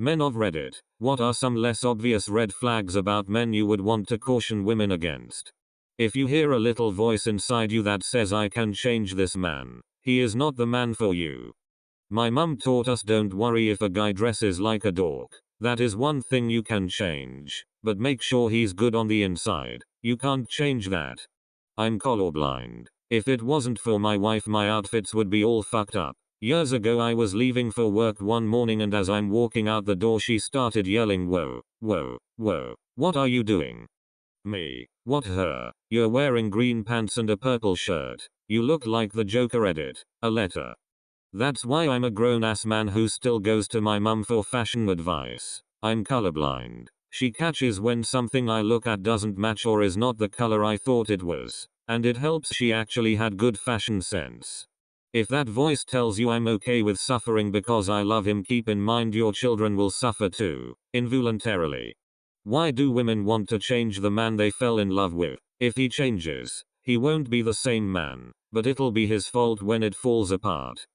Men of Reddit, what are some less obvious red flags about men you would want to caution women against? If you hear a little voice inside you that says I can change this man, he is not the man for you. My mum taught us don't worry if a guy dresses like a dork. That is one thing you can change, but make sure he's good on the inside. You can't change that. I'm colorblind. If it wasn't for my wife, my outfits would be all fucked up. Years ago I was leaving for work one morning and as I'm walking out the door she started yelling, "Whoa, whoa, whoa, what are you doing?" Me. What her? You're wearing green pants and a purple shirt. You look like the Joker. Edit. A letter. That's why I'm a grown-ass man who still goes to my mum for fashion advice. I'm colorblind. She catches when something I look at doesn't match or is not the color I thought it was. And it helps she actually had good fashion sense. If that voice tells you I'm okay with suffering because I love him, keep in mind your children will suffer too, involuntarily. Why do women want to change the man they fell in love with? If he changes, he won't be the same man, but it'll be his fault when it falls apart.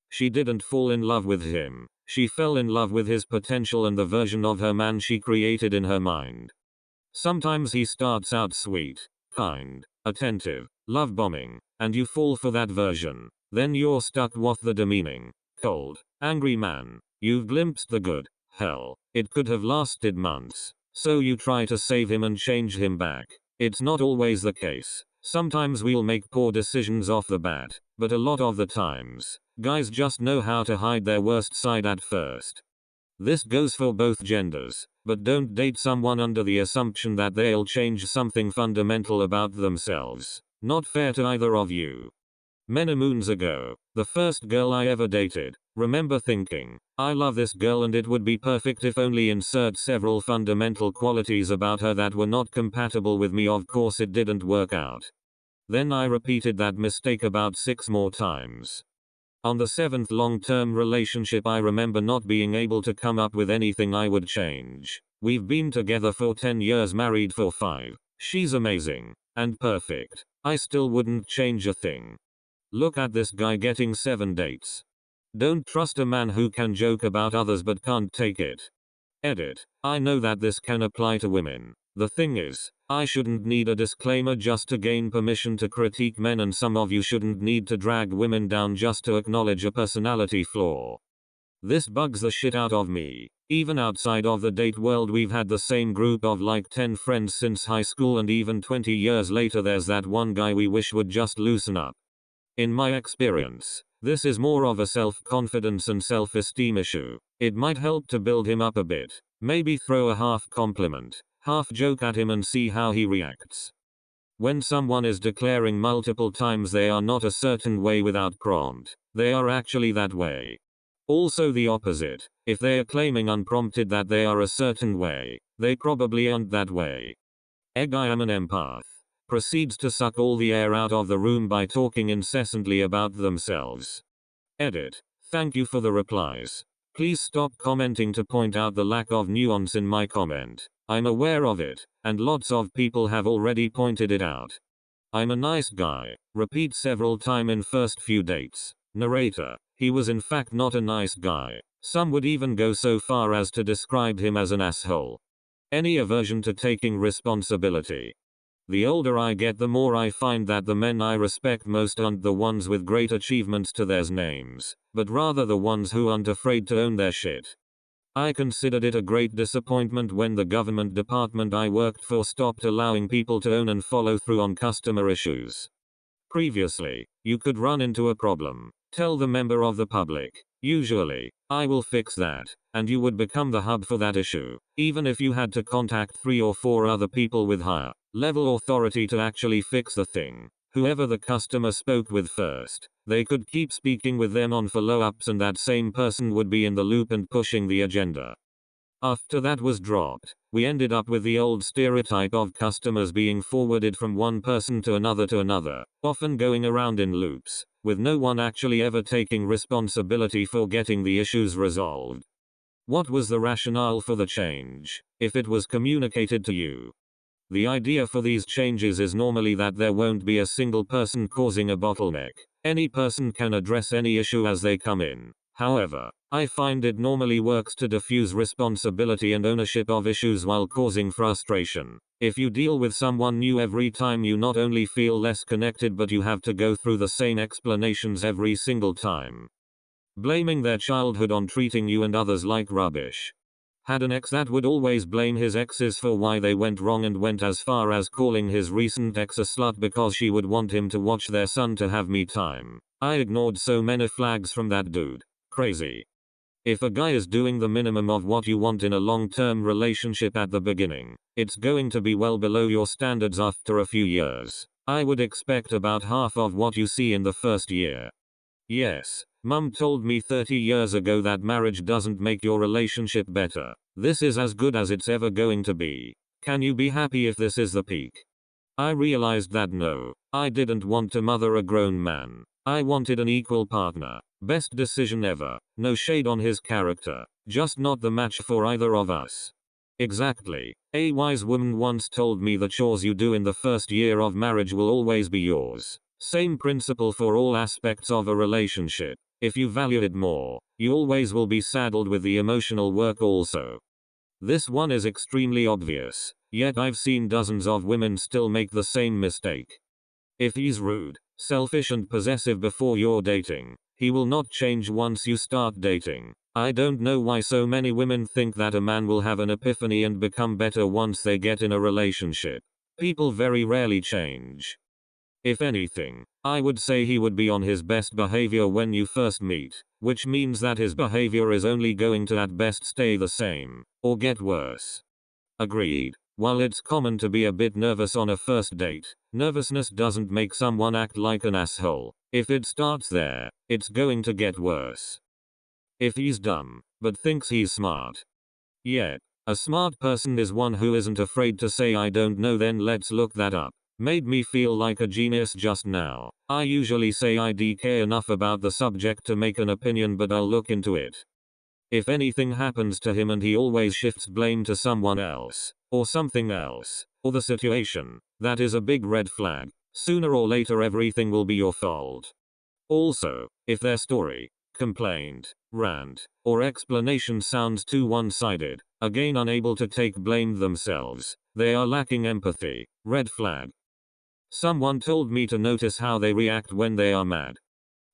She didn't fall in love with him. She fell in love with his potential and the version of her man she created in her mind. Sometimes he starts out sweet, kind, attentive, love-bombing, and you fall for that version. Then you're stuck with the demeaning, cold, angry man. You've glimpsed the good. Hell, it could have lasted months. So you try to save him and change him back. It's not always the case. Sometimes we'll make poor decisions off the bat, but a lot of the times, guys just know how to hide their worst side at first. This goes for both genders, but don't date someone under the assumption that they'll change something fundamental about themselves. Not fair to either of you. Many moons ago, the first girl I ever dated, remember thinking, I love this girl and it would be perfect if only insert several fundamental qualities about her that were not compatible with me. Of course it didn't work out. Then I repeated that mistake about 6 more times. On the 7th long-term relationship I remember not being able to come up with anything I would change. We've been together for 10 years, married for 5. She's amazing. And perfect. I still wouldn't change a thing. Look at this guy getting 7 dates. Don't trust a man who can joke about others but can't take it. Edit. I know that this can apply to women. The thing is, I shouldn't need a disclaimer just to gain permission to critique men, and some of you shouldn't need to drag women down just to acknowledge a personality flaw. This bugs the shit out of me. Even outside of the date world, we've had the same group of like 10 friends since high school, and even 20 years later there's that one guy we wish would just loosen up. In my experience, this is more of a self-confidence and self-esteem issue. It might help to build him up a bit. Maybe throw a half compliment, half joke at him and see how he reacts. When someone is declaring multiple times they are not a certain way without prompt, they are actually that way. Also the opposite, if they are claiming unprompted that they are a certain way, they probably aren't that way. I am an empath. Proceeds to suck all the air out of the room by talking incessantly about themselves. Edit. Thank you for the replies. Please stop commenting to point out the lack of nuance in my comment. I'm aware of it, and lots of people have already pointed it out. I'm a nice guy. Repeat several times in first few dates. Narrator. He was in fact not a nice guy. Some would even go so far as to describe him as an asshole. Any aversion to taking responsibility? The older I get, the more I find that the men I respect most aren't the ones with great achievements to their names, but rather the ones who aren't afraid to own their shit. I considered it a great disappointment when the government department I worked for stopped allowing people to own and follow through on customer issues. Previously, you could run into a problem, tell the member of the public, usually, I will fix that, and you would become the hub for that issue, even if you had to contact 3 or 4 other people with higher level authority to actually fix the thing. Whoever the customer spoke with first, they could keep speaking with them on follow-ups and that same person would be in the loop and pushing the agenda. After that was dropped, we ended up with the old stereotype of customers being forwarded from one person to another, often going around in loops, with no one actually ever taking responsibility for getting the issues resolved. What was the rationale for the change, if it was communicated to you? The idea for these changes is normally that there won't be a single person causing a bottleneck. Any person can address any issue as they come in. However, I find it normally works to diffuse responsibility and ownership of issues while causing frustration. If you deal with someone new every time, you not only feel less connected, but you have to go through the same explanations every single time. Blaming their childhood on treating you and others like rubbish. Had an ex that would always blame his exes for why they went wrong, and went as far as calling his recent ex a slut because she would want him to watch their son to have me time. I ignored so many flags from that dude. Crazy. If a guy is doing the minimum of what you want in a long-term relationship at the beginning, it's going to be well below your standards after a few years. I would expect about half of what you see in the first year. Yes, Mum told me 30 years ago that marriage doesn't make your relationship better. This is as good as it's ever going to be. Can you be happy if this is the peak? I realized that no, I didn't want to mother a grown man. I wanted an equal partner. Best decision ever. No shade on his character. Just not the match for either of us. Exactly. A wise woman once told me the chores you do in the first year of marriage will always be yours. Same principle for all aspects of a relationship. If you value it more, you always will be saddled with the emotional work also. This one is extremely obvious, yet I've seen dozens of women still make the same mistake. If he's rude, selfish and possessive before you're dating, he will not change once you start dating. I don't know why so many women think that a man will have an epiphany and become better once they get in a relationship. People very rarely change. If anything, I would say he would be on his best behavior when you first meet, which means that his behavior is only going to at best stay the same, or get worse. Agreed. While it's common to be a bit nervous on a first date, nervousness doesn't make someone act like an asshole. If it starts there, it's going to get worse. If he's dumb, but thinks he's smart. Yet, a smart person is one who isn't afraid to say I don't know, then let's look that up. Made me feel like a genius just now. I usually say I care enough about the subject to make an opinion, but I'll look into it. If anything happens to him and he always shifts blame to someone else, or something else, or the situation, that is a big red flag. Sooner or later everything will be your fault. Also, if their story, complaint, rant, or explanation sounds too one-sided, again unable to take blame themselves, they are lacking empathy. Red flag. Someone told me to notice how they react when they are mad.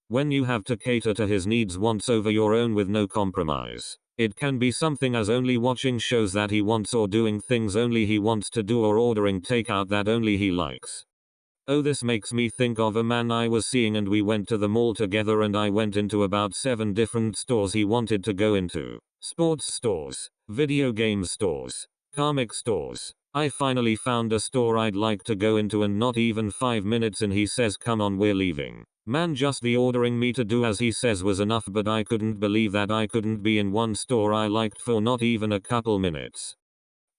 When you have to cater to his needs wants over your own with no compromise. It can be something as only watching shows that he wants, or doing things only he wants to do, or ordering takeout that only he likes. Oh, this makes me think of a man I was seeing, and we went to the mall together, and I went into about 7 different stores he wanted to go into. Sports stores, video game stores, comic stores. I finally found a store I'd like to go into, and not even 5 minutes in he says, "Come on, we're leaving." Man, just the ordering me to do as he says was enough, but I couldn't believe that I couldn't be in one store I liked for not even a couple minutes.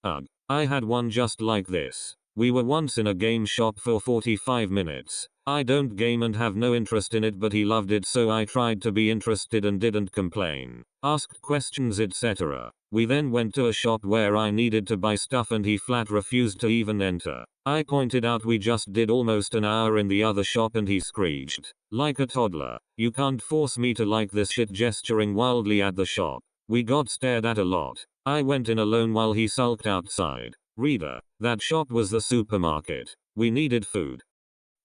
Ugh. I had one just like this. We were once in a game shop for 45 minutes. I don't game and have no interest in it, but he loved it, so I tried to be interested and didn't complain. Asked questions, etc. We then went to a shop where I needed to buy stuff and he flat refused to even enter. I pointed out we just did almost an hour in the other shop and he screeched like a toddler, "You can't force me to like this shit," gesturing wildly at the shop. We got stared at a lot. I went in alone while he sulked outside. Reader, that shop was the supermarket. We needed food.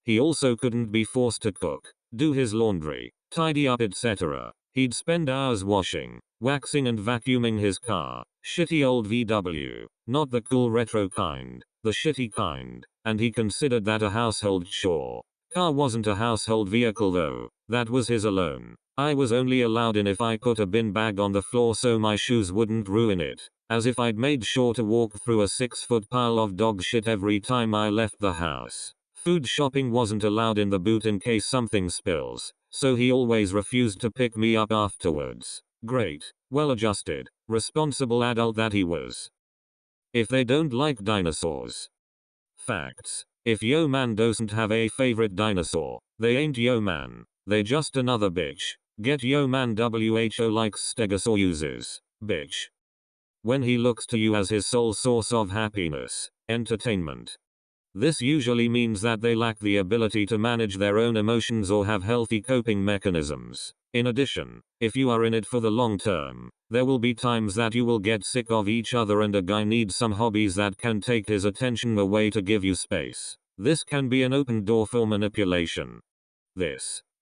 He also couldn't be forced to cook, do his laundry, tidy up, etc. He'd spend hours washing, waxing and vacuuming his car. Shitty old VW. Not the cool retro kind, the shitty kind. And he considered that a household chore. Car wasn't a household vehicle though. That was his alone. I was only allowed in if I put a bin bag on the floor so my shoes wouldn't ruin it. As if I'd made sure to walk through a 6-foot pile of dog shit every time I left the house. Food shopping wasn't allowed in the boot in case something spills, so he always refused to pick me up afterwards. Great, well-adjusted, responsible adult that he was. If they don't like dinosaurs. Facts. If yo man doesn't have a favorite dinosaur, they ain't yo man. They just another bitch. Get yo man WHO likes stegosauruses. Bitch. When he looks to you as his sole source of happiness, entertainment, This usually means that they lack the ability to manage their own emotions or have healthy coping mechanisms. In addition, if you are in it for the long term, there will be times that you will get sick of each other and a guy needs some hobbies that can take his attention away to give you space. This can be an open door for manipulation.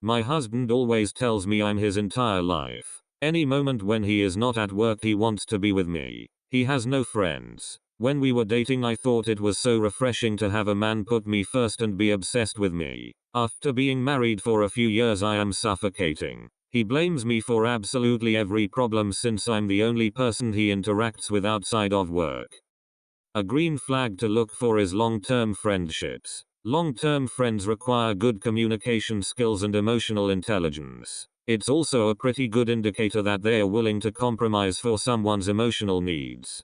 My husband always tells me I'm his entire life. Any moment when he is not at work he wants to be with me. He has no friends. When we were dating I thought it was so refreshing to have a man put me first and be obsessed with me. After being married for a few years I am suffocating. He blames me for absolutely every problem since I'm the only person he interacts with outside of work. A green flag to look for is long-term friendships. Long-term friends require good communication skills and emotional intelligence. It's also a pretty good indicator that they are willing to compromise for someone's emotional needs.